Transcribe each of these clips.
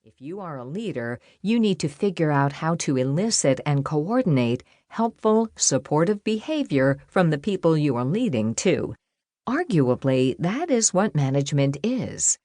If you are a leader, you need to figure out how to elicit and coordinate helpful, supportive behavior from the people you are leading, too. Arguably, that is what management is.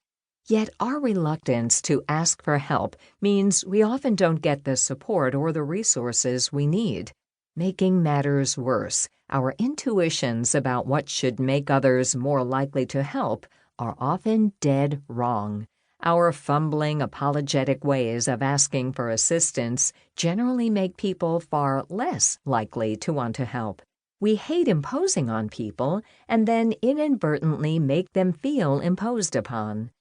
Yet our reluctance to ask for help means we often don't get the support or the resources we need. Making matters worse, our intuitions about what should make others more likely to help are often dead wrong. Our fumbling, apologetic ways of asking for assistance generally make people far less likely to want to help. We hate imposing on people and then inadvertently make them feel imposed upon.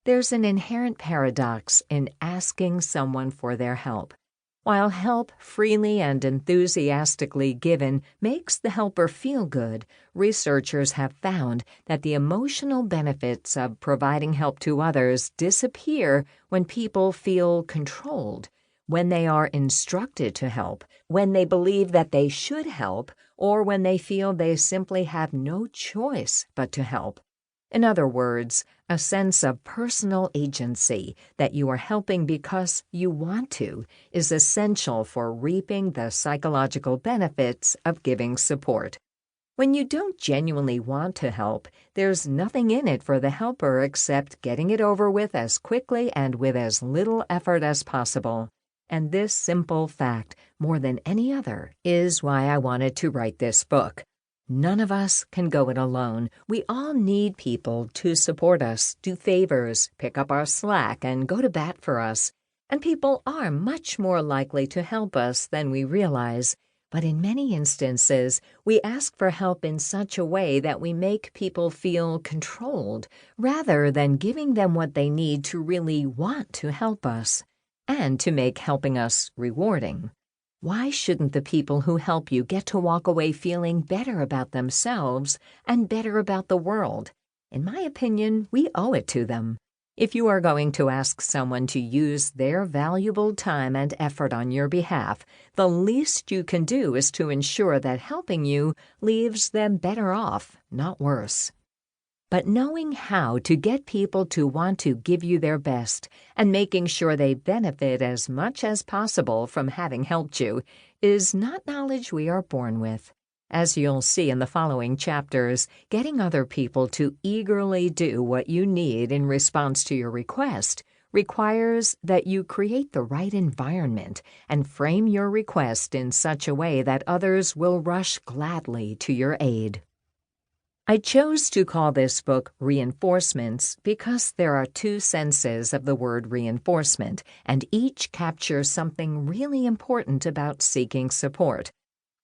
There's an inherent paradox in asking someone for their help. While help freely and enthusiastically given makes the helper feel good, researchers have found that the emotional benefits of providing help to others disappear when people feel controlled, when they are instructed to help, when they believe that they should help, or when they feel they simply have no choice but to help. In other words, a sense of personal agency that you are helping because you want to is essential for reaping the psychological benefits of giving support. When you don't genuinely want to help, there's nothing in it for the helper except getting it over with as quickly and with as little effort as possible. And this simple fact, more than any other, is why I wanted to write this book. None of us can go it alone. We all need people to support us, do favors, pick up our slack, and go to bat for us. And people are much more likely to help us than we realize. But in many instances, we ask for help in such a way that we make people feel controlled, rather than giving them what they need to really want to help us, and to make helping us rewarding. Why shouldn't the people who help you get to walk away feeling better about themselves and better about the world? In my opinion, we owe it to them. If you are going to ask someone to use their valuable time and effort on your behalf, the least you can do is to ensure that helping you leaves them better off, not worse. But knowing how to get people to want to give you their best and making sure they benefit as much as possible from having helped you is not knowledge we are born with. As you'll see in the following chapters, getting other people to eagerly do what you need in response to your request requires that you create the right environment and frame your request in such a way that others will rush gladly to your aid. I chose to call this book Reinforcements because there are two senses of the word reinforcement, and each captures something really important about seeking support.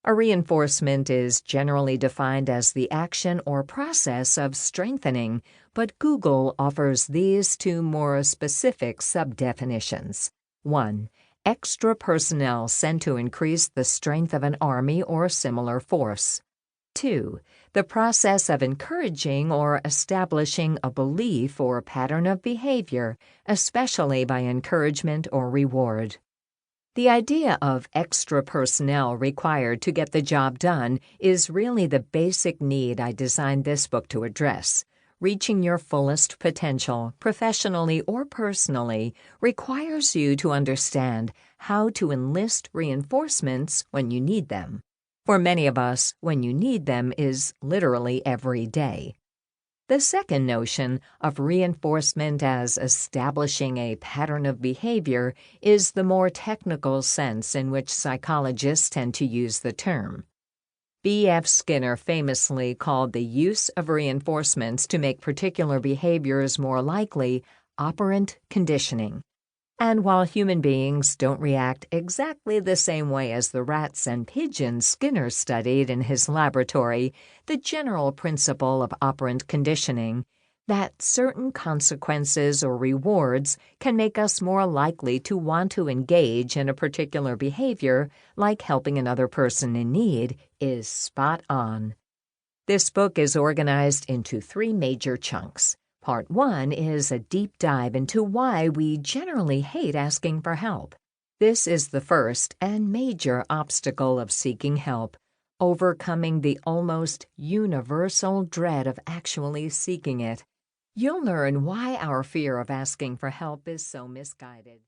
A reinforcement is generally defined as the action or process of strengthening, but Google offers these two more specific sub-definitions. 1. Extra personnel sent to increase the strength of an army or similar force. 2. The process of encouraging or establishing a belief or pattern of behavior, especially by encouragement or reward. The idea of extra personnel required to get the job done is really the basic need I designed this book to address. Reaching your fullest potential, professionally or personally, requires you to understand how to enlist reinforcements when you need them. For many of us, when you need them is literally every day. The second notion of reinforcement as establishing a pattern of behavior is the more technical sense in which psychologists tend to use the term. B.F. Skinner famously called the use of reinforcements to make particular behaviors more likely operant conditioning. And while human beings don't react exactly the same way as the rats and pigeons Skinner studied in his laboratory, the general principle of operant conditioning, that certain consequences or rewards can make us more likely to want to engage in a particular behavior, like helping another person in need, is spot on. This book is organized into 3 major chunks. Part 1 is a deep dive into why we generally hate asking for help. This is the first and major obstacle of seeking help, overcoming the almost universal dread of actually seeking it. You'll learn why our fear of asking for help is so misguided.